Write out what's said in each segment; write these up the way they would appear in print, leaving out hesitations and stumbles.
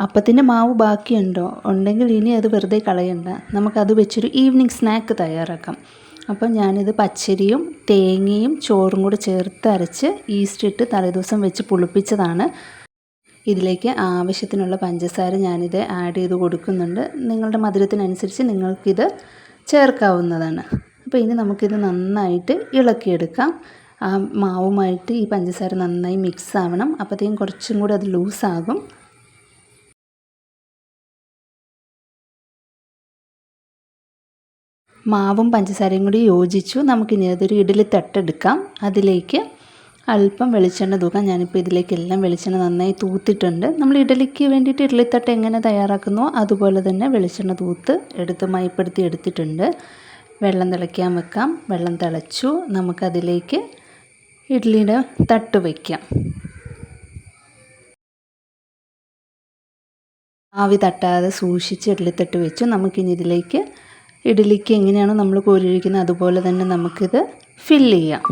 അപ്പത്തിൻ്റെ മാവ് ബാക്കിയുണ്ടോ? ഉണ്ടെങ്കിൽ ഇനി അത് വെറുതെ കളയണ്ട. നമുക്കത് വെച്ചൊരു ഈവനിങ് സ്നാക്ക് തയ്യാറാക്കാം. അപ്പോൾ ഞാനിത് പച്ചരിയും തേങ്ങയും ചോറും കൂടി ചേർത്ത് അരച്ച് ഈസ്റ്റ് ഇട്ട് തലേദിവസം വെച്ച് പുളിപ്പിച്ചതാണ്. ഇതിലേക്ക് ആവശ്യത്തിനുള്ള പഞ്ചസാര ഞാനിത് ആഡ് ചെയ്ത് കൊടുക്കുന്നുണ്ട്. നിങ്ങളുടെ മധുരത്തിനനുസരിച്ച് നിങ്ങൾക്കിത് ചേർക്കാവുന്നതാണ്. അപ്പോൾ ഇനി നമുക്കിത് നന്നായിട്ട് ഇളക്കിയെടുക്കാം. ആ മാവുമായിട്ട് ഈ പഞ്ചസാര നന്നായി മിക്സ് ആവണം. അപ്പോഴത്തേക്കും കുറച്ചും കൂടി അത് ലൂസാകും. മാവും പഞ്ചസാരയും കൂടി യോജിച്ചു. നമുക്കിനി അതൊരു ഇഡ്ഡലി തട്ടെടുക്കാം. അതിലേക്ക് അല്പം വെളിച്ചെണ്ണ തൂക്കാം. ഞാനിപ്പോൾ ഇതിലേക്കെല്ലാം വെളിച്ചെണ്ണ നന്നായി തൂത്തിട്ടുണ്ട്. നമ്മൾ ഇഡ്ഡലിക്ക് വേണ്ടിയിട്ട് ഇഡ്ഡലിത്തട്ട് എങ്ങനെ തയ്യാറാക്കുന്നോ അതുപോലെ തന്നെ വെളിച്ചെണ്ണ തൂത്ത് എടുത്ത് മയപ്പെടുത്തി എടുത്തിട്ടുണ്ട്. വെള്ളം തിളയ്ക്കാൻ വെക്കാം. വെള്ളം തിളച്ചു. നമുക്കതിലേക്ക് ഇഡ്ഡലിയുടെ തട്ട് വയ്ക്കാം. ആവി തട്ടാതെ സൂക്ഷിച്ച് ഇഡ്ഡലിത്തട്ട് വെച്ചു. നമുക്കിനി ഇതിലേക്ക് ഇഡ്ഡലിക്ക് എങ്ങനെയാണോ നമ്മൾ കോരിയൊഴിക്കുന്നത് അതുപോലെ തന്നെ നമുക്കിത് ഫില്ല് ചെയ്യാം.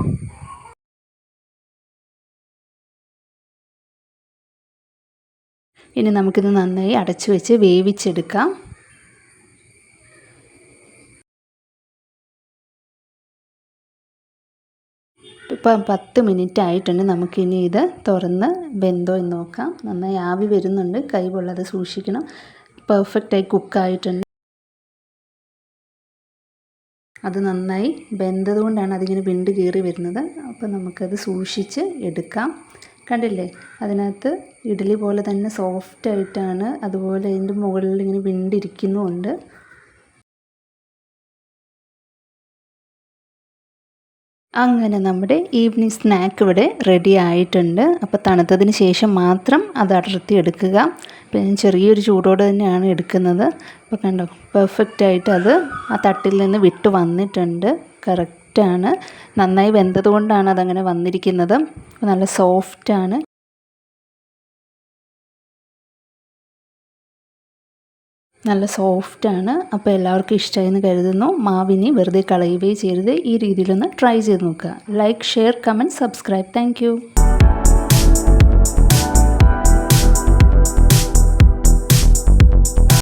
ഇനി നമുക്കിത് നന്നായി അടച്ചു വെച്ച് വേവിച്ചെടുക്കാം. ഇപ്പം 10 മിനിറ്റ് ആയിട്ടുണ്ട്. നമുക്കിനി ഇത് തുറന്ന് വെന്തോ എന്ന് നോക്കാം. നന്നായി ആവി വരുന്നുണ്ട്. കൈ പൊള്ളാതെ സൂക്ഷിക്കണം. പെർഫെക്റ്റായി കുക്കായിട്ടുണ്ട്. അത് നന്നായി വെന്തത് കൊണ്ടാണ് അതിങ്ങനെ വിണ്ട് കീറി വരുന്നത്. അപ്പോൾ നമുക്കത് സൂക്ഷിച്ച് എടുക്കാം. കണ്ടില്ലേ, അതിനകത്ത് ഇഡ്ഡലി പോലെ തന്നെ സോഫ്റ്റായിട്ടാണ്. അതുപോലെ അതിൻ്റെ മുകളിൽ ഇങ്ങനെ വിണ്ടിരിക്കുന്നുമുണ്ട്. അങ്ങനെ നമ്മുടെ ഈവനിങ് സ്നാക്ക് ഇവിടെ റെഡി ആയിട്ടുണ്ട്. അപ്പോൾ തണുത്തതിന് ശേഷം മാത്രം അത് അടർത്തി എടുക്കുക. അപ്പോൾ ഞാൻ ചെറിയൊരു ചൂടോടെ തന്നെയാണ് എടുക്കുന്നത്. അപ്പോൾ കണ്ടോ, പെർഫെക്റ്റായിട്ട് അത് ആ തട്ടിൽ നിന്ന് വിട്ട് വന്നിട്ടുണ്ട്. കറക്റ്റാണ്. നന്നായി വെന്തത് കൊണ്ടാണ് അതങ്ങനെ വന്നിരിക്കുന്നത്. നല്ല സോഫ്റ്റാണ്. നല്ല സോഫ്റ്റാണ്. അപ്പോൾ എല്ലാവർക്കും ഇഷ്ടമായെന്ന് കരുതുന്നു. മാവിനി വെറുതെ കളയുകയും ചെയ്യരുത്. ഈ രീതിയിലൊന്ന് ട്രൈ ചെയ്ത് നോക്കുക. Like, share, comment, subscribe. Thank